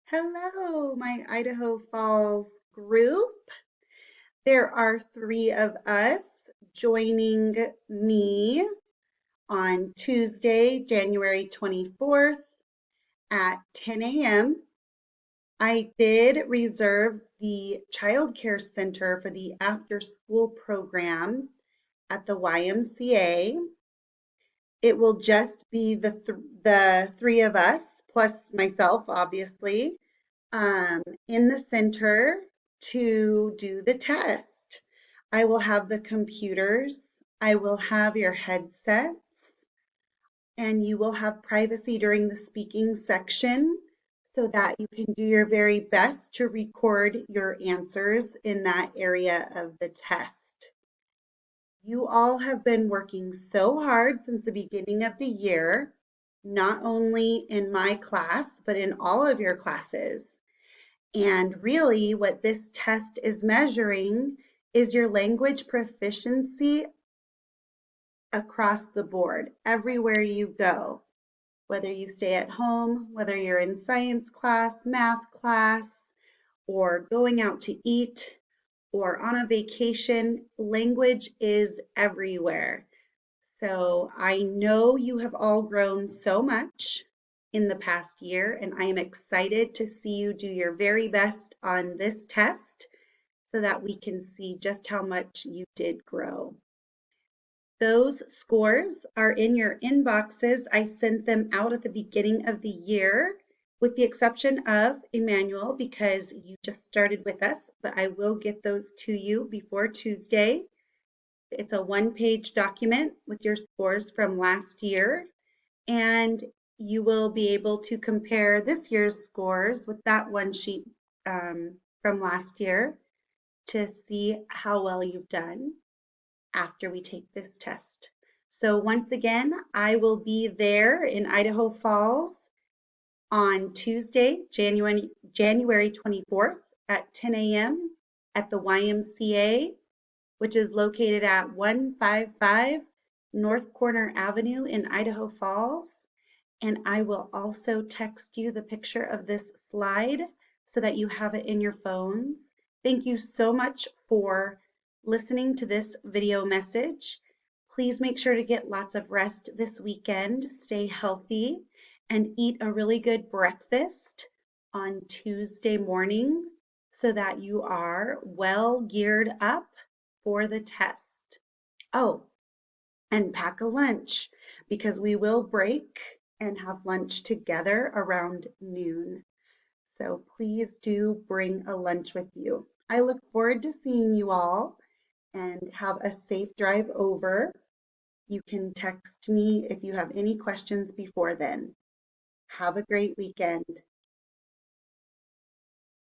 Hello, my Idaho Falls group. There are three of us joining me on Tuesday, January 24th at 10 a.m. I did reserve the Child Care Center for the after school program at the YMCA. It will just be the three of us, plus myself, obviously, in the center to do the test. I will have the computers, I will have your headsets, and you will have privacy during the speaking section so that you can do your very best to record your answers in that area of the test. You all have been working so hard since the beginning of the year, not only in my class, but in all of your classes. And really, what this test is measuring is your language proficiency across the board, everywhere you go, whether you stay at home, whether you're in science class, math class, or going out to eat, or on a vacation. Language is everywhere. So I know you have all grown so much in the past year, and I am excited to see you do your very best on this test so that we can see just how much you did grow. Those scores are in your inboxes. I sent them out at the beginning of the year, with the exception of Emmanuel, because you just started with us, but I will get those to you before Tuesday. It's a one-page document with your scores from last year, and you will be able to compare this year's scores with that one sheet from last year to see how well you've done after we take this test. So once again, I will be there in Idaho Falls on Tuesday, January 24th at 10 a.m. at the YMCA, which is located at 155 North Corner Avenue in Idaho Falls. And I will also text you the picture of this slide so that you have it in your phones. Thank you so much for listening to this video message. Please make sure to get lots of rest this weekend, stay healthy, and eat a really good breakfast on Tuesday morning so that you are well geared up for the test. Oh, and pack a lunch because we will break and have lunch together around noon. So please do bring a lunch with you. I look forward to seeing you all and have a safe drive over. You can text me if you have any questions before then. Have a great weekend.